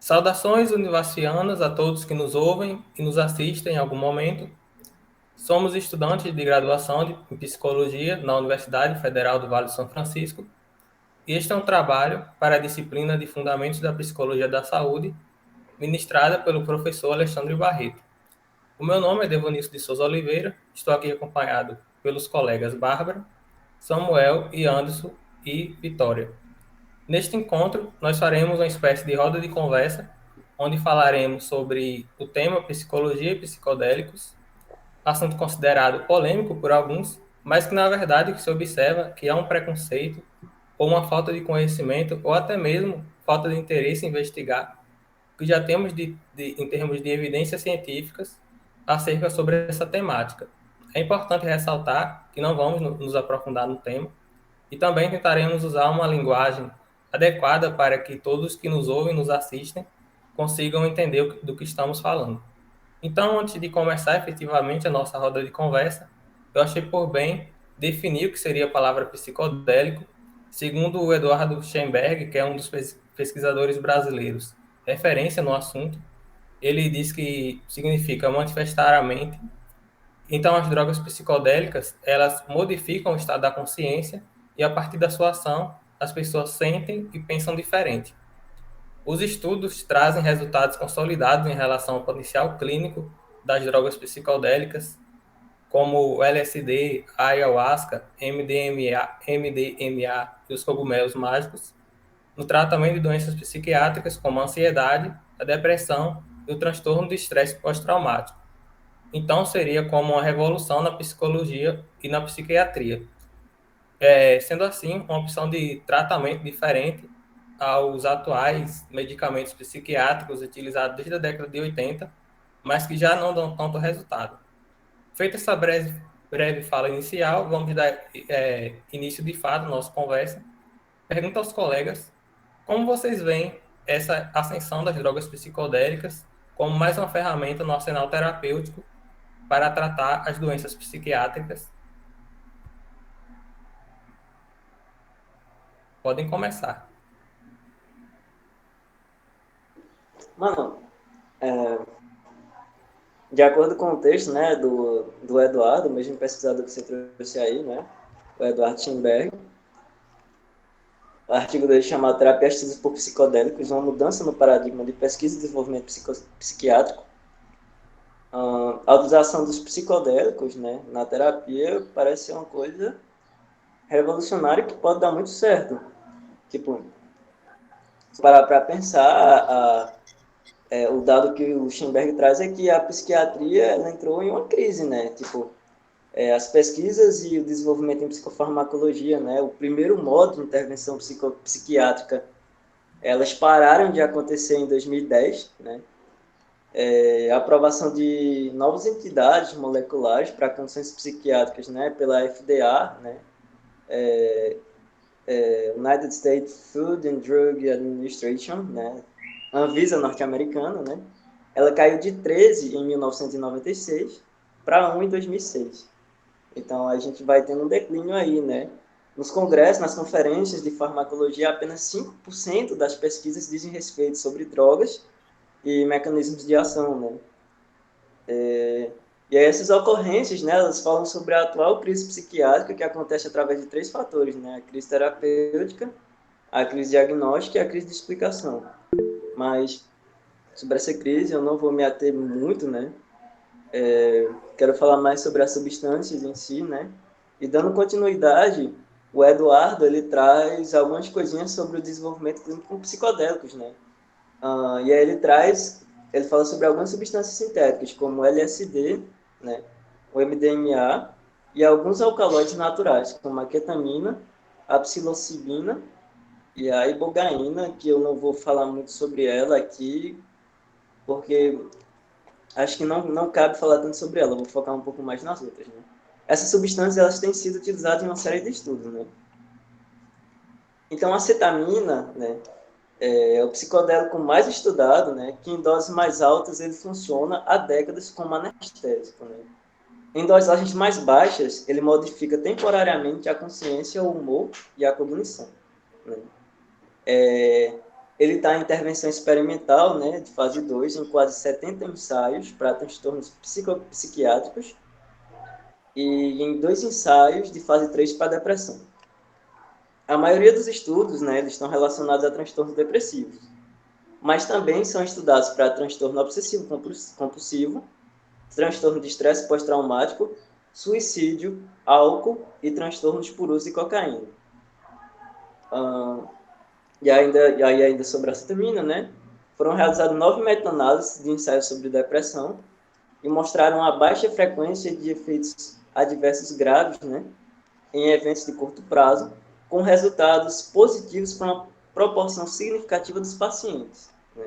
Saudações universianas a todos que nos ouvem e nos assistem em algum momento. Somos estudantes de graduação em Psicologia na Universidade Federal do Vale do São Francisco e este é um trabalho para a disciplina de Fundamentos da Psicologia da Saúde, ministrada pelo professor Alexandre Barreto. O meu nome é Devonício de Souza Oliveira, estou aqui acompanhado pelos colegas Bárbara, Samuel e Anderson e Vitória. Neste encontro, nós faremos uma espécie de roda de conversa, onde falaremos sobre o tema psicologia e psicodélicos, assunto considerado polêmico por alguns, mas que na verdade se observa que há um preconceito ou uma falta de conhecimento ou até mesmo falta de interesse em investigar o que já temos em termos de evidências científicas acerca sobre essa temática. É importante ressaltar que não vamos nos aprofundar no tema, e também tentaremos usar uma linguagem adequada para que todos que nos ouvem e nos assistem consigam entender do que estamos falando. Então, antes de começar efetivamente a nossa roda de conversa, eu achei por bem definir o que seria a palavra psicodélico, segundo o Eduardo Schemberg, que é um dos pesquisadores brasileiros, referência no assunto. Ele diz que significa manifestar a mente. Então, as drogas psicodélicas, elas modificam o estado da consciência e, a partir da sua ação, as pessoas sentem e pensam diferente. Os estudos trazem resultados consolidados em relação ao potencial clínico das drogas psicodélicas, como o LSD, a ayahuasca, MDMA e os cogumelos mágicos, no tratamento de doenças psiquiátricas como a ansiedade, a depressão e o transtorno de estresse pós-traumático. Então, seria como uma revolução na psicologia e na psiquiatria. Sendo assim, uma opção de tratamento diferente aos atuais medicamentos psiquiátricos utilizados desde a década de 80, mas que já não dão tanto resultado. Feita essa breve fala inicial, vamos dar início de fato à nossa conversa. Pergunta aos colegas como vocês veem essa ascensão das drogas psicodélicas como mais uma ferramenta no arsenal terapêutico para tratar as doenças psiquiátricas. Podem começar. Mano, de acordo com o texto, né, do Eduardo, o mesmo pesquisador que você trouxe aí, né, o Eduardo Schemberg, o artigo dele chamado Terapia Assistida por Psicodélicos, uma mudança no paradigma de pesquisa e desenvolvimento psiquiátrico. A utilização dos psicodélicos, né, na terapia parece ser uma coisa revolucionária que pode dar muito certo. Tipo, se parar para pensar, o dado que o Schemberg traz é que a psiquiatria ela entrou em uma crise, né? Tipo, as pesquisas e o desenvolvimento em psicofarmacologia, né? O primeiro modo de intervenção psiquiátrica, elas pararam de acontecer em 2010, né? A aprovação de novas entidades moleculares para condições psiquiátricas, né? Pela FDA, né? United States Food and Drug Administration, né? Anvisa norte-americana, né? Ela caiu de 13 em 1996 para 1 em 2006. Então, a gente vai tendo um declínio aí, né? Nos congressos, nas conferências de farmacologia, apenas 5% das pesquisas dizem respeito sobre drogas e mecanismos de ação, né? E aí essas ocorrências, né, elas falam sobre a atual crise psiquiátrica que acontece através de 3 fatores, né? A crise terapêutica, a crise diagnóstica e a crise de explicação. Mas sobre essa crise eu não vou me ater muito, né? Quero falar mais sobre as substâncias em si, né? E dando continuidade, o Eduardo ele traz algumas coisinhas sobre o desenvolvimento clínico com psicodélicos, né? E aí ele fala sobre algumas substâncias sintéticas, como o LSD, né? O MDMA e alguns alcaloides naturais, como a ketamina, a psilocibina e a ibogaína, que eu não vou falar muito sobre ela aqui, porque acho que não cabe falar tanto sobre ela, vou focar um pouco mais nas outras, né? Essas substâncias elas têm sido utilizadas em uma série de estudos, né? Então, a cetamina, né, é o psicodélico mais estudado, né, que em doses mais altas ele funciona há décadas como anestésico, né? Em dosagens mais baixas, ele modifica temporariamente a consciência, o humor e a cognição, né? Ele está em intervenção experimental, né, de fase 2, em quase 70 ensaios para transtornos psiquiátricos e em 2 ensaios de fase 3 para depressão. A maioria dos estudos, né, eles estão relacionados a transtornos depressivos, mas também são estudados para transtorno obsessivo compulsivo, transtorno de estresse pós-traumático, suicídio, álcool e transtornos por uso de cocaína. E ainda sobre a cetamina, né? Foram realizadas 9 meta-análises de ensaios sobre depressão e mostraram a baixa frequência de efeitos adversos graves, né, em eventos de curto prazo, com resultados positivos para uma proporção significativa dos pacientes. Né?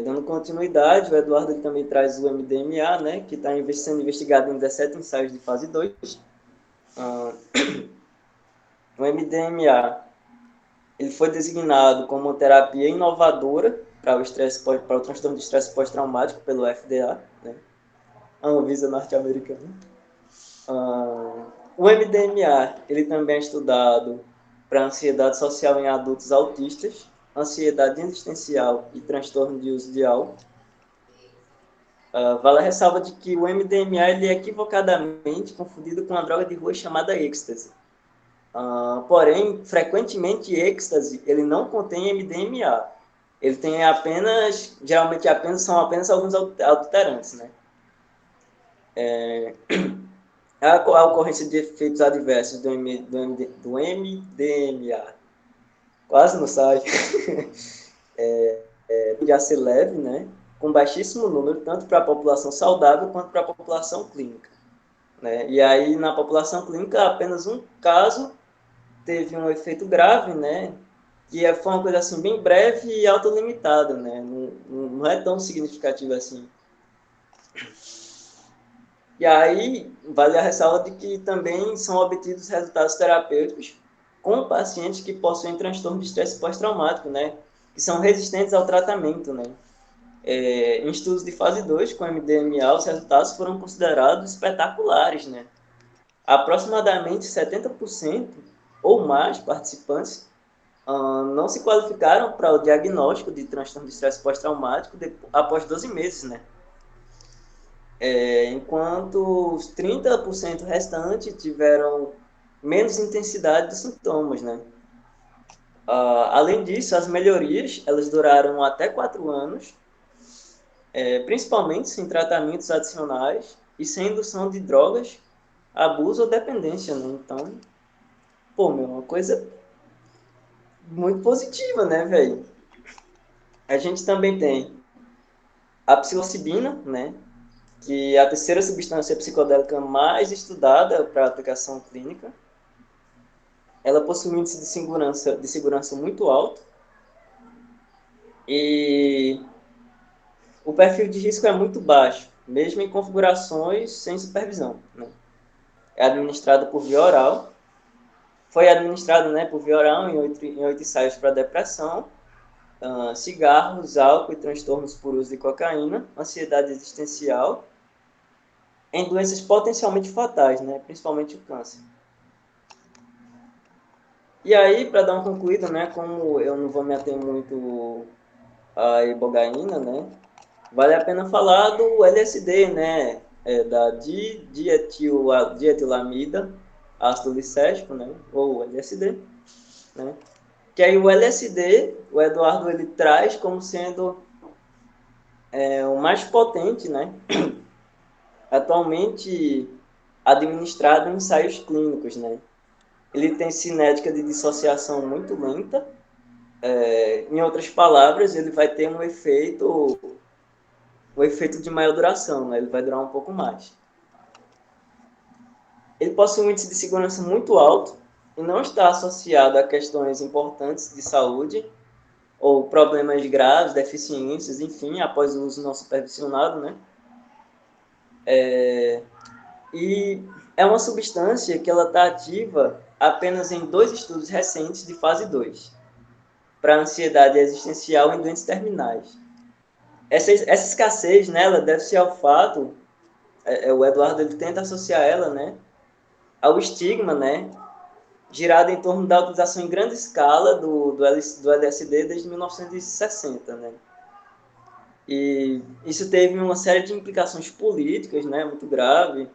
Dando continuidade, o Eduardo também traz o MDMA, né, que está sendo investigado em 17 ensaios de fase 2. O MDMA ele foi designado como uma terapia inovadora para o transtorno de estresse pós-traumático pelo FDA, né, a Anvisa norte-americana. O MDMA ele também é estudado para ansiedade social em adultos autistas, ansiedade existencial e transtorno de uso de álcool. Vale a ressalva de que o MDMA ele é equivocadamente confundido com uma droga de rua chamada êxtase. Porém, frequentemente, êxtase ele não contém MDMA. Ele tem geralmente são apenas alguns adulterantes, né? A ocorrência de efeitos adversos do MDMA quase não sai. Já ser leve, né? Com baixíssimo número, tanto para a população saudável quanto para a população clínica. Né? E aí, na população clínica, apenas um caso teve um efeito grave, né? Que foi uma coisa assim, bem breve e autolimitada, né? Não é tão significativo assim. E aí, vale a ressalva de que também são obtidos resultados terapêuticos com pacientes que possuem transtorno de estresse pós-traumático, né? Que são resistentes ao tratamento, né? Em estudos de fase 2 com MDMA, os resultados foram considerados espetaculares, né? Aproximadamente 70% ou mais participantes não se qualificaram para o diagnóstico de transtorno de estresse pós-traumático após 12 meses, né? Enquanto os 30% restantes tiveram menos intensidade dos sintomas, né? Além disso, as melhorias elas duraram até 4 anos, principalmente sem tratamentos adicionais e sem indução de drogas, abuso ou dependência, né? Então, uma coisa muito positiva, né, velho? A gente também tem a psilocibina, né? Que é a terceira substância psicodélica mais estudada para aplicação clínica. Ela possui um índice de segurança muito alto e o perfil de risco é muito baixo, mesmo em configurações sem supervisão. Né? É administrado por via oral. Foi administrado, né, por via oral em 8 ensaios para depressão, cigarros, álcool e transtornos por uso de cocaína, ansiedade existencial, em doenças potencialmente fatais, né, principalmente o câncer. E aí, para dar uma concluída, né, como eu não vou me ater muito à ibogaína, né, vale a pena falar do LSD, né, da dietilamida, ácido lisérgico, né, ou LSD, né, que aí o LSD, o Eduardo ele traz como sendo o mais potente, né, atualmente administrado em ensaios clínicos, né. Ele tem cinética de dissociação muito lenta. Em outras palavras, ele vai ter um efeito de maior duração, né? Ele vai durar um pouco mais. Ele possui um índice de segurança muito alto e não está associado a questões importantes de saúde ou problemas graves, deficiências, enfim, após o uso não supervisionado, né? E é uma substância que ela está ativa apenas em 2 estudos recentes de fase 2, para ansiedade existencial em doentes terminais. Essa escassez nela deve-se ao fato, o Eduardo ele tenta associar ela, né, ao estigma, né, girado em torno da utilização em grande escala do LSD desde 1960, né? E isso teve uma série de implicações políticas, né, muito grave,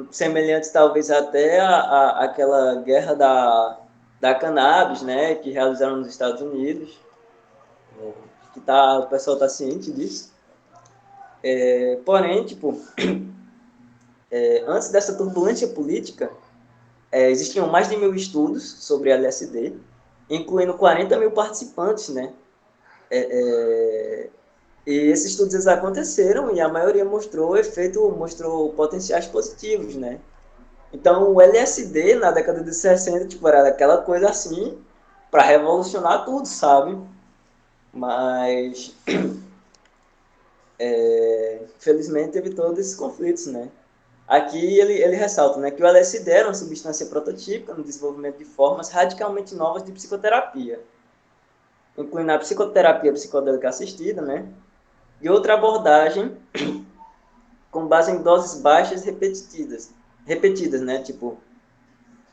semelhantes talvez até àquela guerra da cannabis, né, que realizaram nos Estados Unidos, que o pessoal está ciente disso. Porém, tipo, antes dessa turbulência política, existiam mais de 1.000 estudos sobre LSD, incluindo 40 mil participantes, né? E esses estudos aconteceram e a maioria mostrou potenciais positivos, né? Então, o LSD, na década de 60, tipo, era aquela coisa assim, para revolucionar tudo, sabe? Mas, infelizmente, teve todos esses conflitos, né? Aqui ele ressalta, né, que o LSD era uma substância prototípica no desenvolvimento de formas radicalmente novas de psicoterapia, incluindo a psicoterapia psicodélica assistida, né? E outra abordagem com base em doses baixas repetidas, né? Tipo,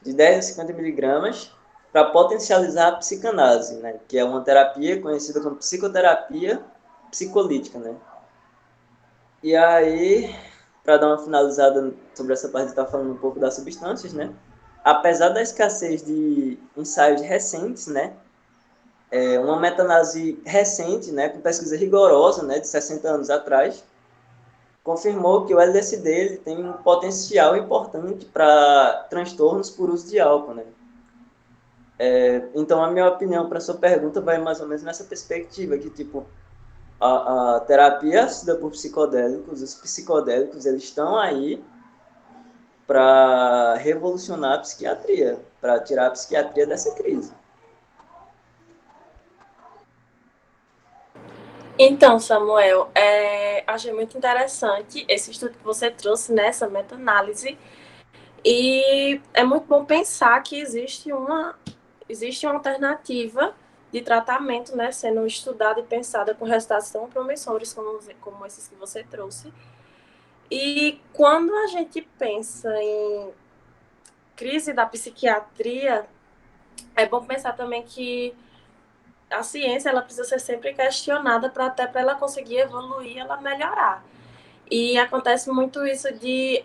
de 10 a 50 miligramas, para potencializar a psicanálise, né? Que é uma terapia conhecida como psicoterapia psicolítica, né? E aí, para dar uma finalizada sobre essa parte de estar falando um pouco das substâncias, né? Apesar da escassez de ensaios recentes, né? Uma meta-análise recente, né, com pesquisa rigorosa, né, de 60 anos atrás, confirmou que o LSD ele tem um potencial importante para transtornos por uso de álcool, né? Então, a minha opinião para sua pergunta vai mais ou menos nessa perspectiva, que, tipo, a terapia assistida por psicodélicos, os psicodélicos, eles estão aí para revolucionar a psiquiatria, para tirar a psiquiatria dessa crise. Então, Samuel, achei muito interessante esse estudo que você trouxe nessa meta-análise. E é muito bom pensar que existe uma alternativa de tratamento, né, sendo estudada e pensada com resultados tão promissores como esses que você trouxe. E quando a gente pensa em crise da psiquiatria, é bom pensar também que a ciência ela precisa ser sempre questionada até para ela conseguir evoluir, ela melhorar. E acontece muito isso de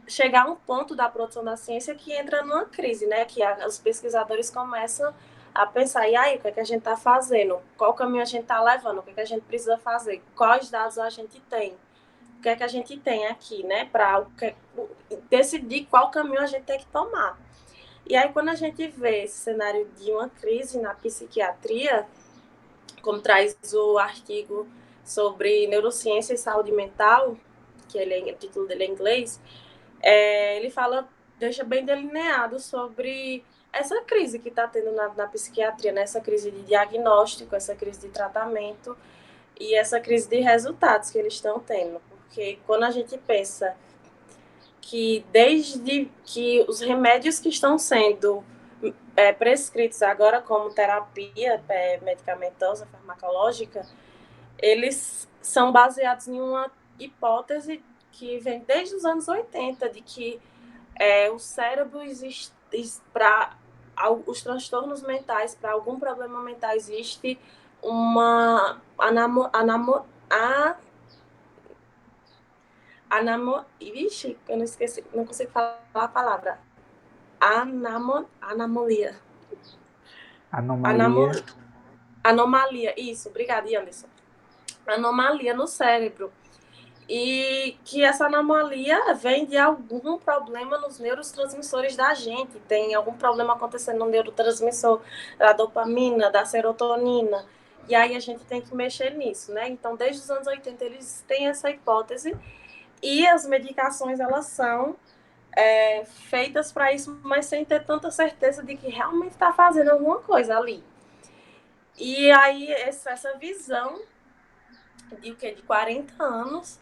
chegar a um ponto da produção da ciência que entra numa crise, né? Que os pesquisadores começam a pensar, e aí, o que é que a gente está fazendo? Qual caminho a gente está levando? O que é que a gente precisa fazer? Quais dados a gente tem? O que é que a gente tem aqui, né? Para decidir qual caminho a gente tem que tomar. E aí, quando a gente vê esse cenário de uma crise na psiquiatria, como traz o artigo sobre neurociência e saúde mental, que o título dele é em inglês, ele deixa bem delineado sobre essa crise que está tendo na psiquiatria, né? Essa crise de diagnóstico, essa crise de tratamento e essa crise de resultados que eles estão tendo. Porque quando a gente pensa que desde que os remédios que estão sendo prescritos agora como terapia medicamentosa, farmacológica, eles são baseados em uma hipótese que vem desde os anos 80, de que o cérebro existe para os transtornos mentais, para algum problema mental existe uma Vixe, eu não esqueci, não consigo falar a palavra. Anomalia. Anomalia. Anomalia, isso, obrigada, Anderson. Anomalia no cérebro. E que essa anomalia vem de algum problema nos neurotransmissores da gente. Tem algum problema acontecendo no neurotransmissor da dopamina, da serotonina. E aí a gente tem que mexer nisso, né? Então, desde os anos 80, eles têm essa hipótese. E as medicações, elas são feitas para isso, mas sem ter tanta certeza de que realmente está fazendo alguma coisa ali. E aí, essa visão de 40 anos,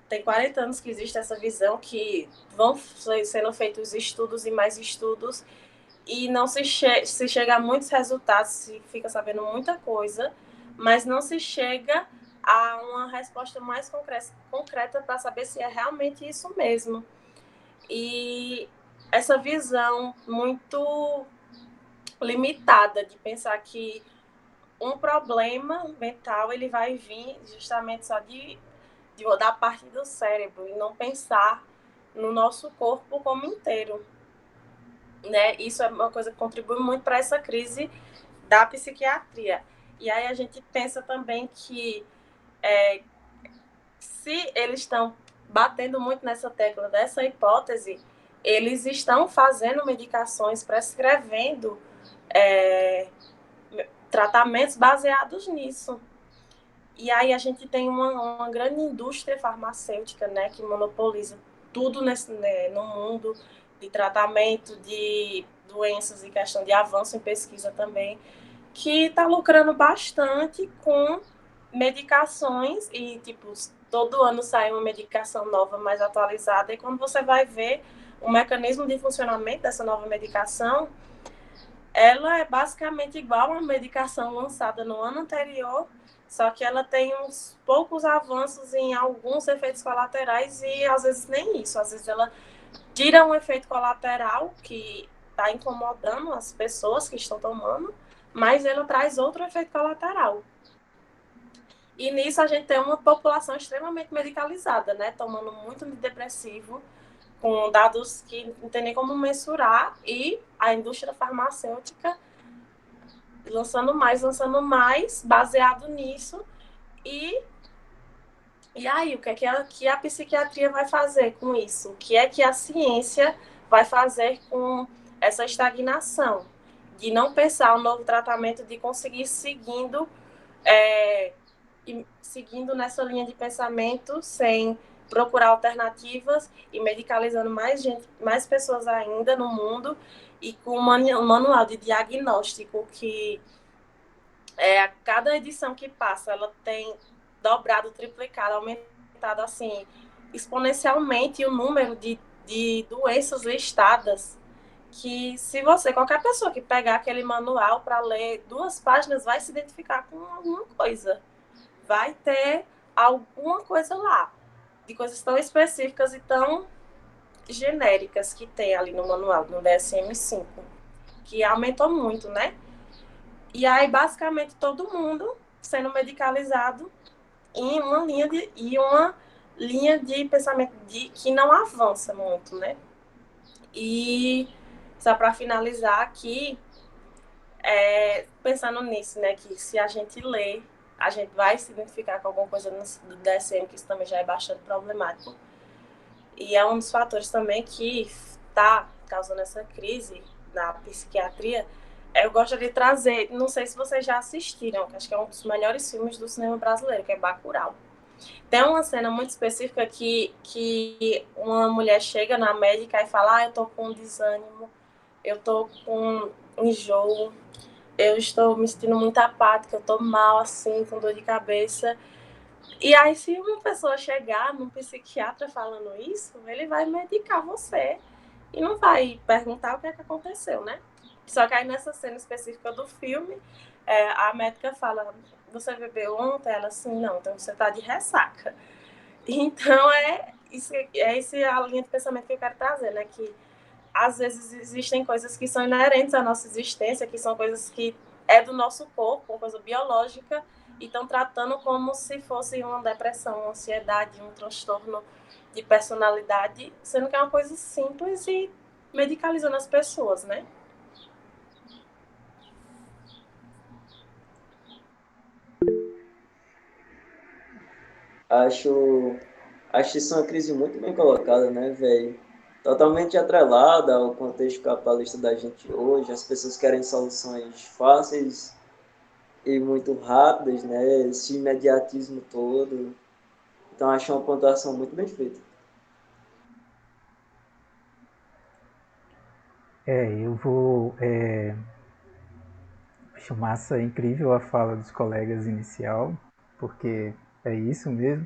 tem 40 anos que existe essa visão, que vão sendo feitos estudos e mais estudos, e não se chega a muitos resultados, se fica sabendo muita coisa, mas não se chega a uma resposta mais concreta para saber se é realmente isso mesmo. E essa visão muito limitada de pensar que um problema mental ele vai vir justamente só da parte do cérebro e não pensar no nosso corpo como inteiro, né? Isso é uma coisa que contribui muito para essa crise da psiquiatria. E aí a gente pensa também que se eles estão batendo muito nessa tecla dessa hipótese, eles estão fazendo medicações, prescrevendo tratamentos baseados nisso. E aí a gente tem uma grande indústria farmacêutica, né, que monopoliza tudo no mundo de tratamento de doenças e questão de avanço em pesquisa também, que está lucrando bastante com medicações e, tipo, todo ano sai uma medicação nova, mais atualizada, e quando você vai ver o mecanismo de funcionamento dessa nova medicação, ela é basicamente igual a uma medicação lançada no ano anterior, só que ela tem uns poucos avanços em alguns efeitos colaterais e às vezes nem isso. Às vezes ela tira um efeito colateral que está incomodando as pessoas que estão tomando, mas ela traz outro efeito colateral. E nisso a gente tem uma população extremamente medicalizada, né? Tomando muito antidepressivo, com dados que não tem nem como mensurar, e a indústria farmacêutica lançando mais, baseado nisso. E aí, o que a psiquiatria vai fazer com isso? O que é que a ciência vai fazer com essa estagnação? De não pensar um novo tratamento, de conseguir seguindo nessa linha de pensamento sem procurar alternativas e medicalizando mais pessoas ainda no mundo, e com um manual de diagnóstico que a cada edição que passa ela tem dobrado, triplicado, aumentado assim exponencialmente o número de doenças listadas, que se qualquer pessoa que pegar aquele manual para ler 2 páginas vai se identificar com alguma coisa. Vai ter alguma coisa lá, de coisas tão específicas e tão genéricas que tem ali no manual, no DSM-5, que aumentou muito, né? E aí, basicamente, todo mundo sendo medicalizado em uma linha de pensamento que não avança muito, né? E só para finalizar aqui, pensando nisso, né? Que se a gente ler, a gente vai se identificar com alguma coisa do DSM, que isso também já é bastante problemático. E é um dos fatores também que está causando essa crise na psiquiatria. Eu gostaria de trazer, não sei se vocês já assistiram, que acho que é um dos melhores filmes do cinema brasileiro, que é Bacurau. Tem uma cena muito específica que uma mulher chega na médica e fala: eu tô com desânimo, eu tô com enjoo, eu estou me sentindo muito apática, eu tô mal, assim, com dor de cabeça. E aí, se uma pessoa chegar num psiquiatra falando isso, ele vai medicar você e não vai perguntar o que é que aconteceu, né? Só que aí, nessa cena específica do filme, a médica fala: você bebeu ontem? Ela assim, não, então você tá de ressaca. Então, essa a linha de pensamento que eu quero trazer, né? Que às vezes existem coisas que são inerentes à nossa existência, que são coisas que é do nosso corpo, uma coisa biológica, e estão tratando como se fosse uma depressão, uma ansiedade, um transtorno de personalidade, sendo que é uma coisa simples e medicalizando as pessoas, né? Acho isso uma crise muito bem colocada, né, velho? Totalmente atrelada ao contexto capitalista da gente hoje. As pessoas querem soluções fáceis e muito rápidas, né? Esse imediatismo todo. Então, acho uma pontuação muito bem feita. Eu vou. Acho massa, incrível a fala dos colegas inicial, porque é isso mesmo.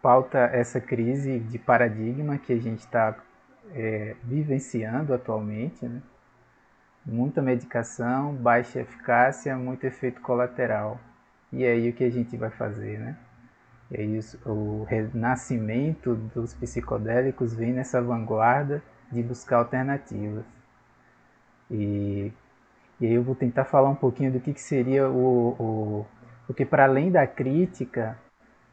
Pauta essa crise de paradigma que a gente está vivenciando atualmente, né? Muita medicação, baixa eficácia, muito efeito colateral. E aí o que a gente vai fazer, né? E aí o renascimento dos psicodélicos vem nessa vanguarda de buscar alternativas. E E aí eu vou tentar falar um pouquinho do que seria porque para além da crítica,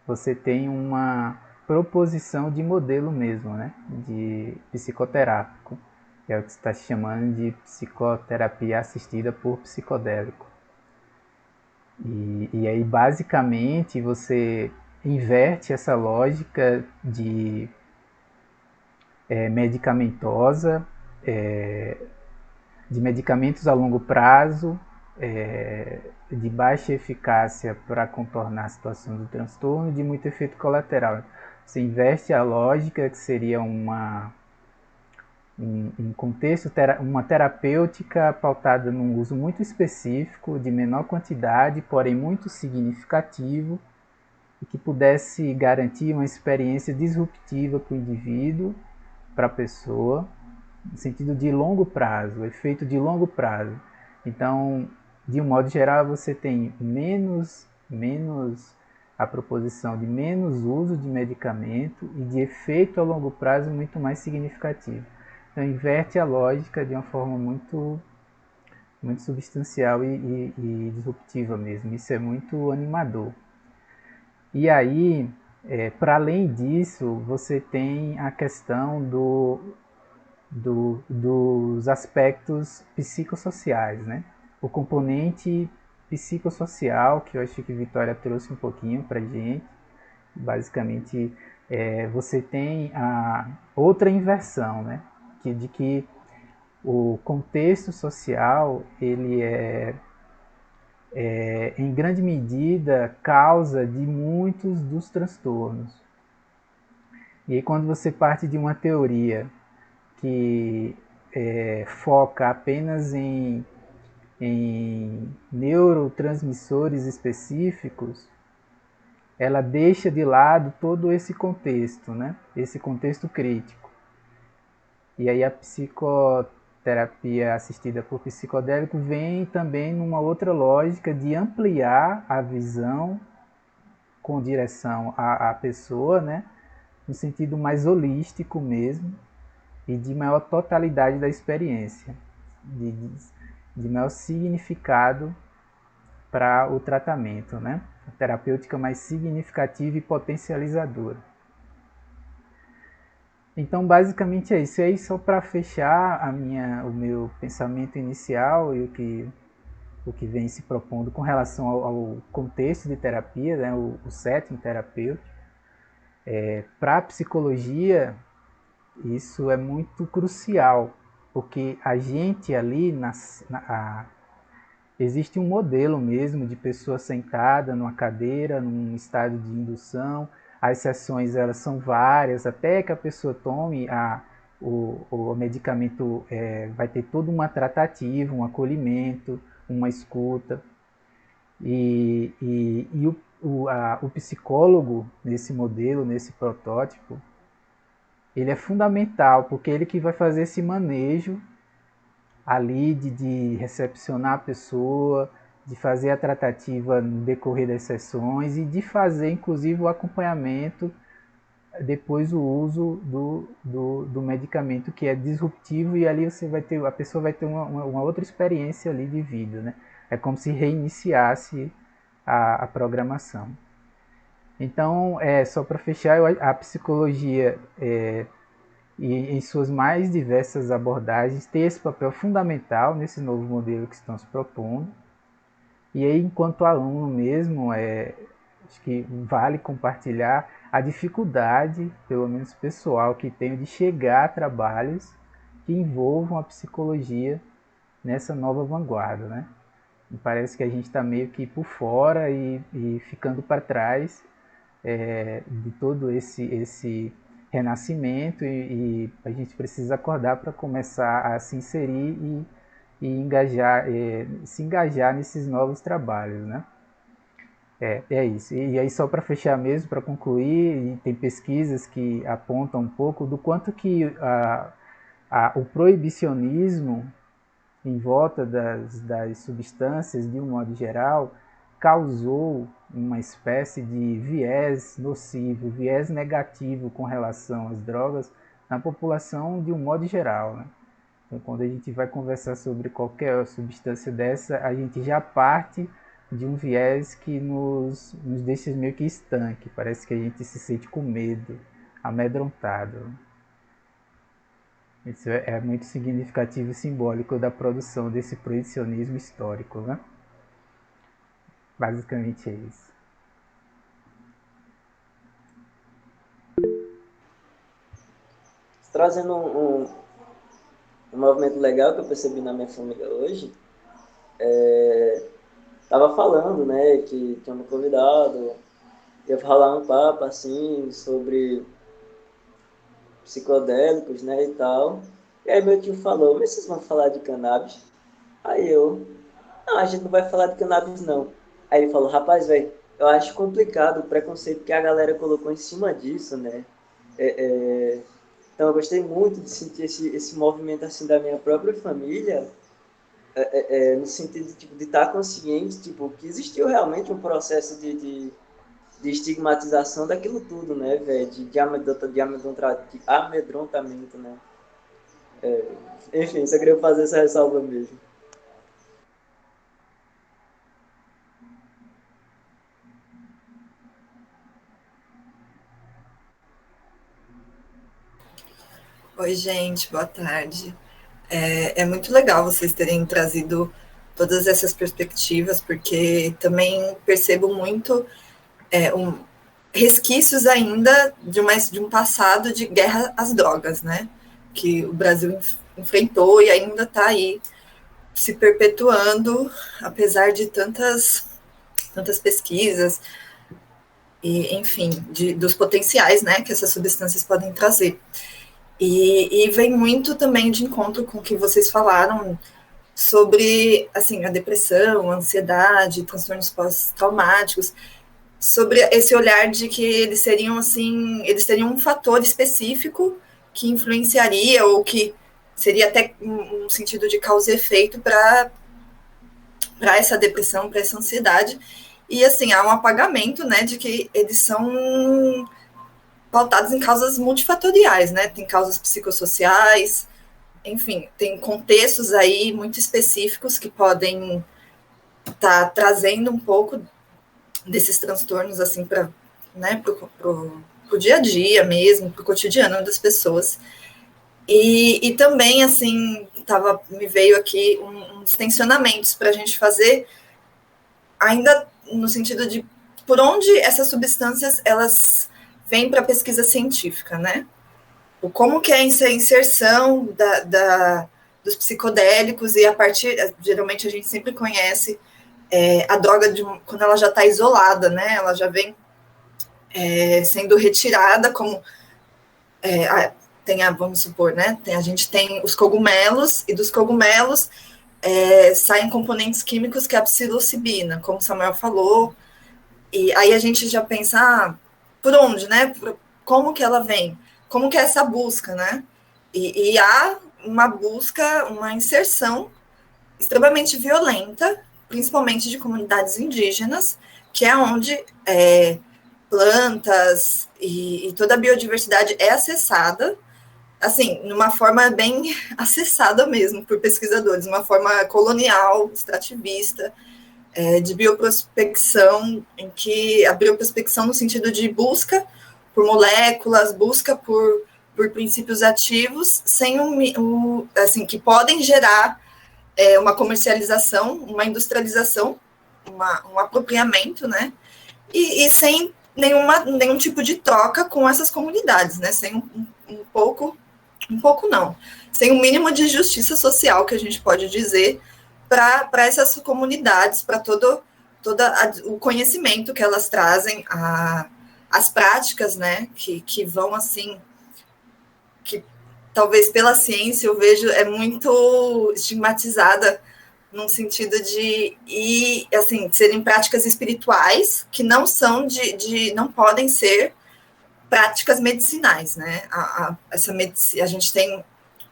você tem uma proposição de modelo mesmo, né? De psicoterápico, que é o que está chamando de psicoterapia assistida por psicodélico. E aí, basicamente, você inverte essa lógica de medicamentosa, de medicamentos a longo prazo, de baixa eficácia para contornar a situação do transtorno, de muito efeito colateral. Você inverte a lógica, que seria um contexto, uma terapêutica pautada num uso muito específico, de menor quantidade, porém muito significativo, e que pudesse garantir uma experiência disruptiva para o indivíduo, para a pessoa, no sentido de longo prazo, efeito de longo prazo. Então, de um modo geral, você tem menos a proposição de menos uso de medicamento e de efeito a longo prazo muito mais significativo. Então, inverte a lógica de uma forma muito substancial e disruptiva mesmo. Isso é muito animador. E aí, para além disso, você tem a questão dos aspectos psicossociais, né? O componente psicossocial, que eu acho que Vitória trouxe um pouquinho para a gente, basicamente você tem a outra inversão, né? De que o contexto social ele em grande medida causa de muitos dos transtornos. E aí, quando você parte de uma teoria que foca apenas em neurotransmissores específicos, ela deixa de lado todo esse contexto, né? Esse contexto crítico. E aí a psicoterapia assistida por psicodélico vem também numa outra lógica de ampliar a visão com direção à pessoa, né? No sentido mais holístico mesmo, e de maior totalidade da experiência, de maior significado para o tratamento, né? A terapêutica mais significativa e potencializadora. Então, basicamente é isso. E aí, só para fechar o meu pensamento inicial e o que vem se propondo com relação ao contexto de terapia, né? o setting terapêutico, para a psicologia, isso é muito crucial, porque a gente ali, existe um modelo mesmo de pessoa sentada numa cadeira, num estado de indução. As sessões elas são várias, até que a pessoa tome o medicamento, vai ter toda uma tratativa, um acolhimento, uma escuta. E o psicólogo, nesse modelo, nesse protótipo, ele é fundamental, porque ele que vai fazer esse manejo ali de recepcionar a pessoa, de fazer a tratativa no decorrer das sessões e de fazer, inclusive, o acompanhamento depois o uso do medicamento, que é disruptivo, e ali a pessoa vai ter uma outra experiência ali de vida, né? É como se reiniciasse a programação. Então, só para fechar, a psicologia e em suas mais diversas abordagens tem esse papel fundamental nesse novo modelo que estão se propondo. E aí, enquanto aluno mesmo, acho que vale compartilhar a dificuldade, pelo menos pessoal, que tenho de chegar a trabalhos que envolvam a psicologia nessa nova vanguarda, né? Me parece que a gente está meio que por fora e ficando para trás de todo esse renascimento, e a gente precisa acordar para começar a se inserir e engajar, se engajar nesses novos trabalhos, né? É isso. E aí, só para fechar mesmo, para concluir, tem pesquisas que apontam um pouco do quanto que o proibicionismo em volta das substâncias, de um modo geral, causou uma espécie de viés nocivo, viés negativo com relação às drogas na população de um modo geral, né? Então, quando a gente vai conversar sobre qualquer substância dessa, a gente já parte de um viés que nos deixa meio que estanque. Parece que a gente se sente com medo, amedrontado. Isso é muito significativo e simbólico da produção desse proibicionismo histórico, né? Basicamente é isso. Trazendo um movimento legal que eu percebi na minha família hoje, tava falando, né, que tinha me convidado, ia falar um papo, assim, sobre psicodélicos, né, e tal. E aí meu tio falou, mas vocês vão falar de cannabis? Aí eu, não, a gente não vai falar de cannabis, não. Aí ele falou, rapaz, velho, eu acho complicado o preconceito que a galera colocou em cima disso, né? Então eu gostei muito de sentir esse movimento, assim, da minha própria família, no sentido tipo, de estar consciente, tipo, que existiu realmente um processo de estigmatização daquilo tudo, né, velho? De amedrontamento, né? Enfim, só queria fazer essa ressalva mesmo. Oi, gente, boa tarde. É muito legal vocês terem trazido todas essas perspectivas, porque também percebo muito resquícios ainda de um passado de guerra às drogas, né? Que o Brasil enfrentou e ainda está aí se perpetuando, apesar de tantas pesquisas e, enfim, dos potenciais, né, que essas substâncias podem trazer. E vem muito também de encontro com o que vocês falaram sobre, assim, a depressão, a ansiedade, transtornos pós-traumáticos, sobre esse olhar de que eles seriam, assim, eles teriam um fator específico que influenciaria ou que seria até um sentido de causa e efeito para essa depressão, para essa ansiedade. E, assim, há um apagamento, né, de que eles são pautados em causas multifatoriais, né? Tem causas psicossociais, enfim, tem contextos aí muito específicos que podem estar trazendo um pouco desses transtornos, assim, para, né, pro dia a dia mesmo, pro cotidiano das pessoas. E também, assim, me veio aqui uns tensionamentos para a gente fazer, ainda no sentido de por onde essas substâncias, elas vêm para a pesquisa científica, né? Como que é essa inserção dos psicodélicos e a partir, geralmente a gente sempre conhece a droga quando ela já está isolada, né? Ela já vem sendo retirada, como vamos supor, né? A gente tem os cogumelos e dos cogumelos saem componentes químicos que é a psilocibina, como o Samuel falou, e aí a gente já pensa, por onde, né? Como que ela vem? Como que é essa busca, né? E há uma busca, uma inserção extremamente violenta, principalmente de comunidades indígenas, que é onde plantas e toda a biodiversidade é acessada, assim, numa forma bem acessada mesmo por pesquisadores, uma forma colonial, extrativista, de bioprospecção, em que a bioprospecção no sentido de busca por moléculas, busca por princípios ativos, sem assim, que podem gerar uma comercialização, uma industrialização, um apropriamento, né? E sem nenhum tipo de troca com essas comunidades, né? Sem um pouco não, sem um mínimo de justiça social, que a gente pode dizer, para essas comunidades, para todo o conhecimento que elas trazem, as práticas, né, que vão, assim, que talvez pela ciência eu vejo muito estigmatizada num sentido assim, serem práticas espirituais que não são não podem ser práticas medicinais, né? A gente tem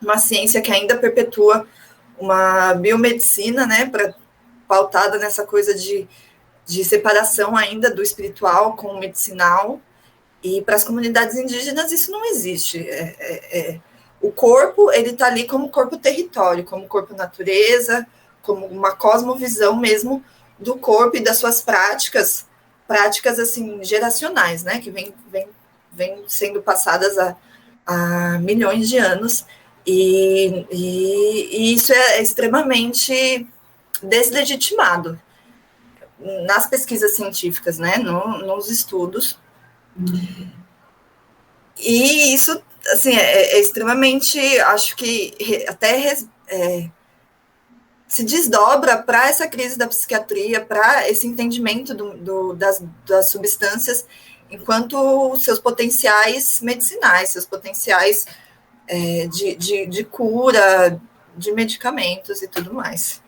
uma ciência que ainda perpetua uma biomedicina, né, pautada nessa coisa de separação ainda do espiritual com o medicinal, e para as comunidades indígenas isso não existe. o corpo, ele está ali como corpo território, como corpo natureza, como uma cosmovisão mesmo do corpo e das suas práticas assim, geracionais, né, que vem sendo passadas há milhões de anos, e isso é extremamente deslegitimado nas pesquisas científicas, né, nos estudos. E isso, assim, é extremamente, acho que até se desdobra para essa crise da psiquiatria, para esse entendimento das substâncias enquanto seus potenciais medicinais, seus potenciais de cura, de medicamentos e tudo mais.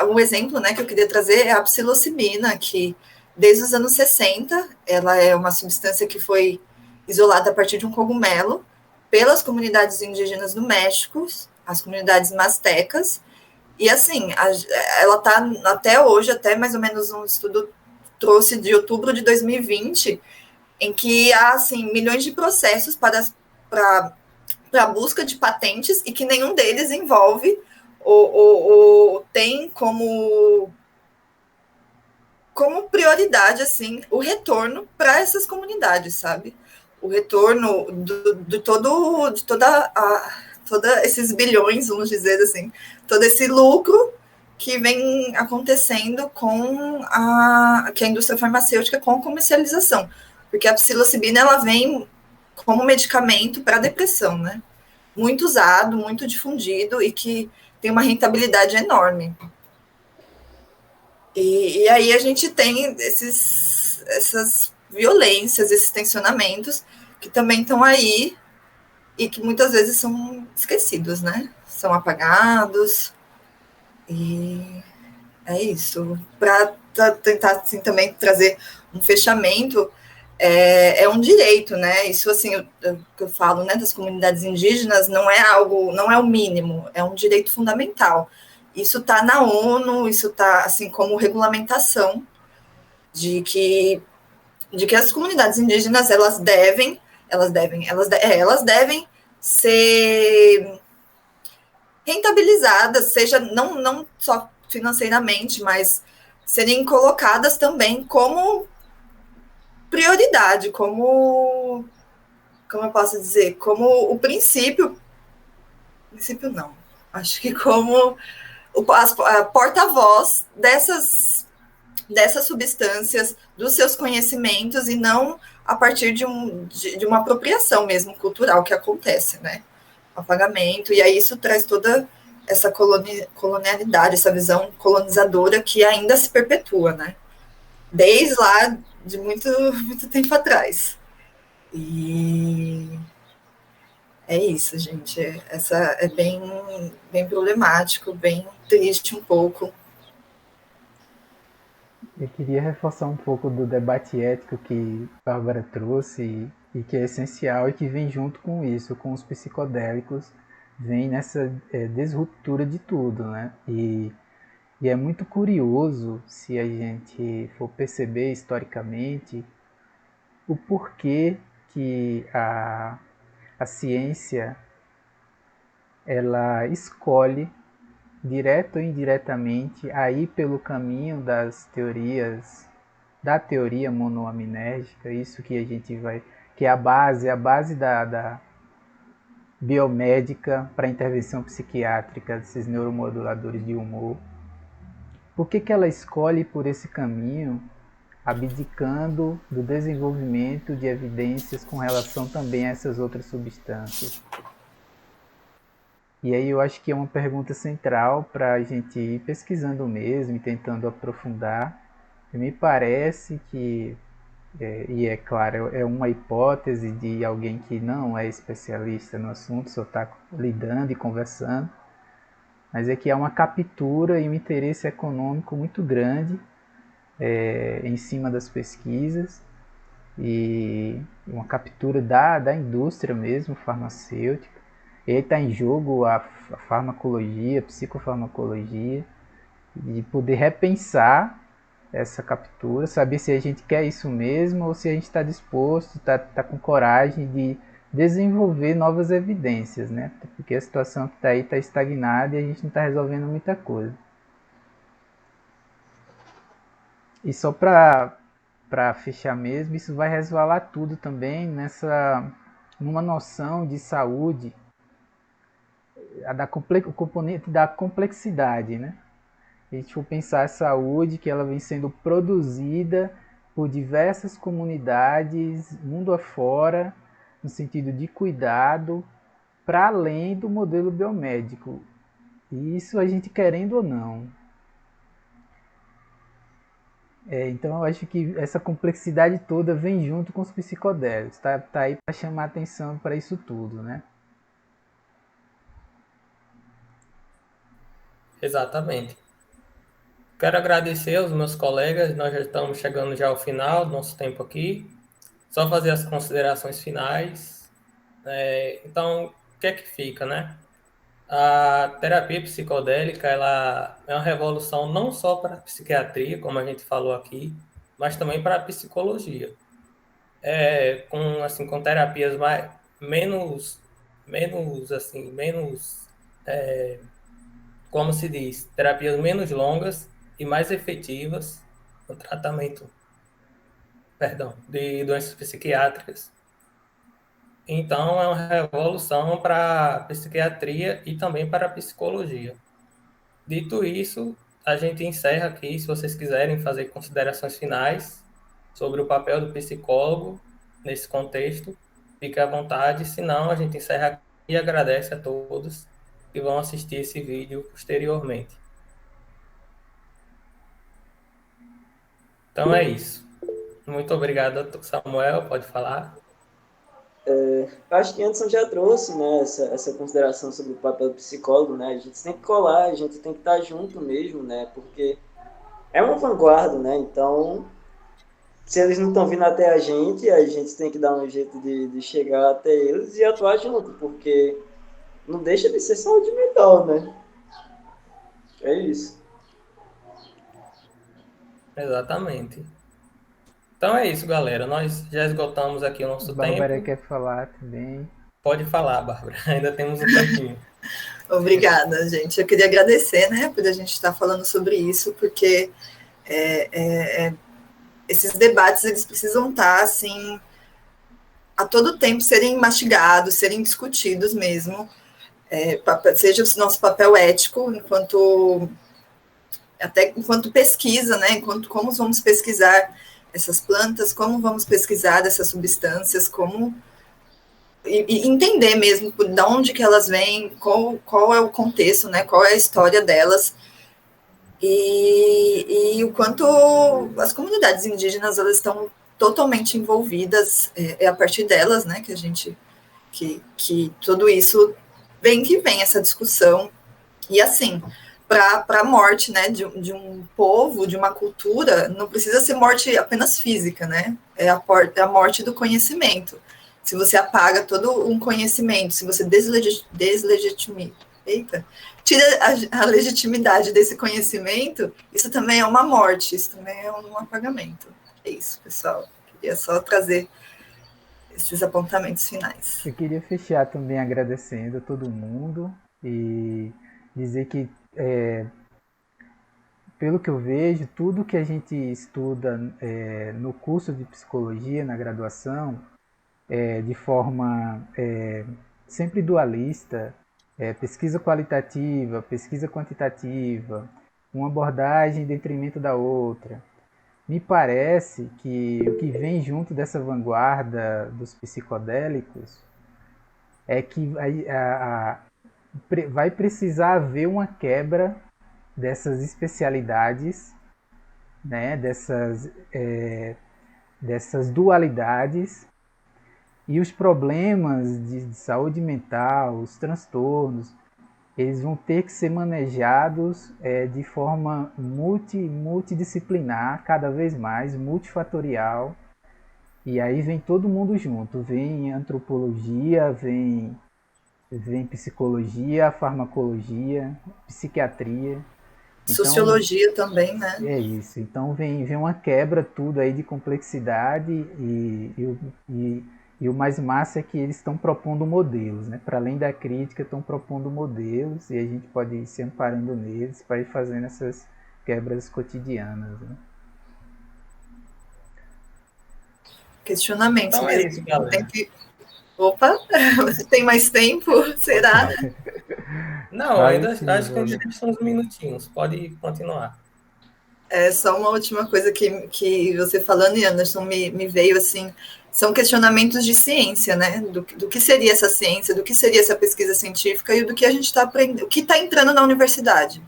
Um exemplo, né, que eu queria trazer é a psilocibina, que desde os anos 60, ela é uma substância que foi isolada a partir de um cogumelo pelas comunidades indígenas do México, as comunidades mastecas, e assim, ela está até hoje, até mais ou menos um estudo trouxe de outubro de 2020, em que há assim, milhões de processos para a busca de patentes e que nenhum deles envolve ou tem como prioridade assim o retorno para essas comunidades, sabe? O retorno de toda esses bilhões, vamos dizer assim, todo esse lucro que vem acontecendo que a indústria farmacêutica com comercialização, porque a psilocibina ela vem como medicamento para depressão, né? Muito usado, muito difundido e que tem uma rentabilidade enorme. E aí a gente tem essas violências, esses tensionamentos que também estão aí e que muitas vezes são esquecidos, né? São apagados. E é isso. Para tentar assim, também trazer um fechamento, é um direito, né? Isso assim, o que eu falo, né, das comunidades indígenas não é o mínimo, é um direito fundamental. Isso está na ONU, isso está assim como regulamentação de que as comunidades indígenas elas devem ser rentabilizadas, seja não só financeiramente, mas serem colocadas também como prioridade, como eu posso dizer, como o princípio não, acho que como a porta-voz dessas substâncias, dos seus conhecimentos, e não a partir de uma apropriação mesmo cultural que acontece, né? Apagamento, e aí isso traz toda essa colonialidade, essa visão colonizadora que ainda se perpetua, né? Desde lá de muito, muito tempo atrás. E é isso, gente. Essa é bem, bem problemático, bem triste um pouco. Eu queria reforçar um pouco do debate ético que Bárbara trouxe e que é essencial e que vem junto com isso, com os psicodélicos, vem nessa disruptura de tudo, né? E é muito curioso se a gente for perceber historicamente o porquê que a ciência ela escolhe direto ou indiretamente a ir pelo caminho das teorias, da teoria monoaminérgica, isso que a gente vai, que é a base da biomédica para intervenção psiquiátrica desses neuromoduladores de humor. Por que ela escolhe por esse caminho, abdicando do desenvolvimento de evidências com relação também a essas outras substâncias? E aí eu acho que é uma pergunta central para a gente ir pesquisando mesmo e tentando aprofundar. E me parece que, e é claro, é uma hipótese de alguém que não é especialista no assunto, só está lidando e conversando, mas é que há uma captura e um interesse econômico muito grande em cima das pesquisas e uma captura da indústria mesmo, farmacêutica. E aí está em jogo a farmacologia, a psicofarmacologia, e poder repensar essa captura, saber se a gente quer isso mesmo ou se a gente está disposto, está com coragem de desenvolver novas evidências, né? Porque a situação que está aí está estagnada e a gente não está resolvendo muita coisa. E só para fechar mesmo, isso vai resvalar tudo também numa noção de saúde, o componente da complexidade, né? Se a gente for pensar a saúde, que ela vem sendo produzida por diversas comunidades, mundo afora, no sentido de cuidado, para além do modelo biomédico. E isso a gente querendo ou não. Então eu acho que essa complexidade toda vem junto com os psicodélicos. Tá aí para chamar atenção para isso tudo, né? Exatamente. Quero agradecer aos meus colegas, nós já estamos chegando já ao final do nosso tempo aqui. Só fazer as considerações finais. Então, o que é que fica, né? A terapia psicodélica, ela é uma revolução não só para a psiquiatria, como a gente falou aqui, mas também para a psicologia. Com terapias como se diz, terapias menos longas e mais efetivas no tratamento, de doenças psiquiátricas. Então, é uma revolução para a psiquiatria e também para a psicologia. Dito isso, a gente encerra aqui. Se vocês quiserem fazer considerações finais sobre o papel do psicólogo nesse contexto, fique à vontade. Se não, a gente encerra aqui e agradece a todos que vão assistir esse vídeo posteriormente. Então é isso. Muito obrigado, Samuel. Pode falar. Acho que Anderson já trouxe, né, essa consideração sobre o papel do psicólogo, né? A gente tem que colar, a gente tem que estar junto mesmo, né? Porque é uma vanguarda, né? Então, se eles não estão vindo até a gente tem que dar um jeito de chegar até eles e atuar junto, porque não deixa de ser saúde mental, né? É isso. Exatamente. Então é isso, galera. Nós já esgotamos aqui o nosso tempo. Bárbara quer falar também. Pode falar, Bárbara. Ainda temos um tempinho. Obrigada, gente. Eu queria agradecer, né, por a gente estar falando sobre isso, porque esses debates, eles precisam estar, assim, a todo tempo serem mastigados, serem discutidos mesmo, seja o nosso papel ético, enquanto pesquisa, né, como vamos pesquisar essas plantas, como vamos pesquisar essas substâncias, e entender mesmo de onde que elas vêm, qual é o contexto, né, qual é a história delas, e o quanto as comunidades indígenas, elas estão totalmente envolvidas, a partir delas, né, que tudo isso vem essa discussão, e assim, para a morte, né, de um povo, de uma cultura, não precisa ser morte apenas física, né, é a morte do conhecimento. Se você apaga todo um conhecimento, se você tira a legitimidade desse conhecimento, isso também é uma morte, isso também é um apagamento. É isso, pessoal. Queria só trazer esses apontamentos finais. Eu queria fechar também agradecendo a todo mundo e dizer que, pelo que eu vejo, tudo que a gente estuda no curso de psicologia, na graduação, de forma sempre dualista, pesquisa qualitativa, pesquisa quantitativa, uma abordagem em detrimento da outra. Me parece que o que vem junto dessa vanguarda dos psicodélicos é que vai precisar haver uma quebra dessas especialidades, né, dessas dualidades, e os problemas de saúde mental, os transtornos, eles vão ter que ser manejados de forma multidisciplinar, cada vez mais, multifatorial. E aí vem todo mundo junto, vem antropologia, vem psicologia, farmacologia, psiquiatria. Então, sociologia também, né? É isso. Então vem uma quebra tudo aí de complexidade e E o mais massa é que eles estão propondo modelos, né? Para além da crítica, estão propondo modelos e a gente pode ir se amparando neles para ir fazendo essas quebras cotidianas, né? Questionamentos Então é mesmo. isso, galera. Opa, você tem mais tempo? Será? Não, Vai ainda sim, acho que ainda Lola. tem uns minutinhos. Pode continuar. É só uma última coisa que você falando, e Anderson, me veio assim, são questionamentos de ciência, né? Do que seria essa ciência, do que seria essa pesquisa científica e do que a gente está aprendendo, o que está entrando na universidade.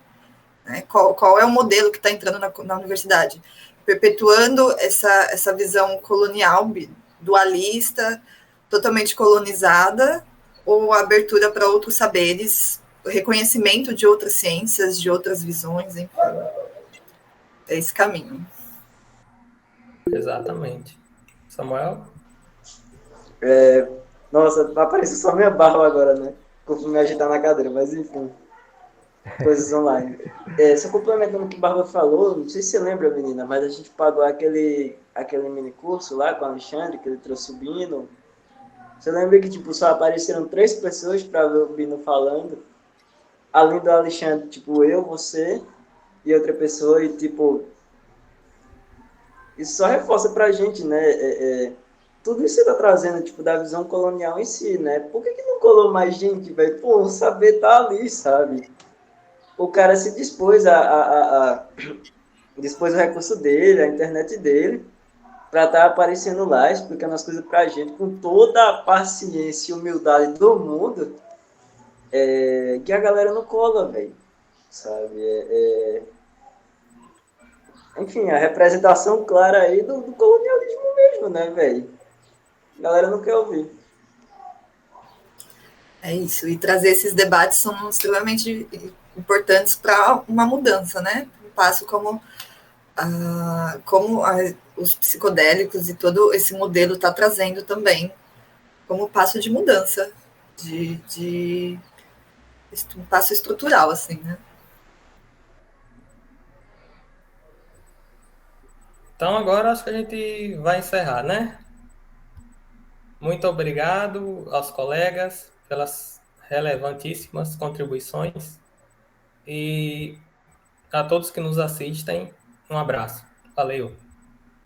Né? Qual é o modelo que está entrando na universidade? Perpetuando essa visão colonial, dualista, totalmente colonizada, ou a abertura para outros saberes, o reconhecimento de outras ciências, de outras visões, enfim. É esse caminho. Exatamente. Samuel? Nossa, apareceu só minha barba agora, né? Eu fui me agitar na cadeira, mas enfim, coisas online. Só complementando o que a Barba falou, não sei se você lembra, menina, mas a gente pagou aquele mini curso lá com o Alexandre, que ele trouxe o Bino. Você lembra que, tipo, só apareceram 3 pessoas para ver o Bino falando? Além do Alexandre, tipo, eu, você e outra pessoa, e, tipo, isso só reforça pra gente, né? Tudo isso que você tá trazendo, tipo, da visão colonial em si, né? Por que não colou mais gente, velho? Pô, o saber tá ali, sabe? O cara se dispôs dispôs o recurso dele, a internet dele, para estar aparecendo lá, explicando as coisas pra gente, com toda a paciência e humildade do mundo, que a galera não cola, velho, sabe? Enfim, a representação clara aí do colonialismo mesmo, né, velho? A galera não quer ouvir. É isso. E trazer esses debates são extremamente importantes para uma mudança, né? Um passo como os psicodélicos e todo esse modelo está trazendo também como passo de mudança, de um passo estrutural, assim, né? Então agora acho que a gente vai encerrar, né? Muito obrigado aos colegas pelas relevantíssimas contribuições e a todos que nos assistem, um abraço. Valeu!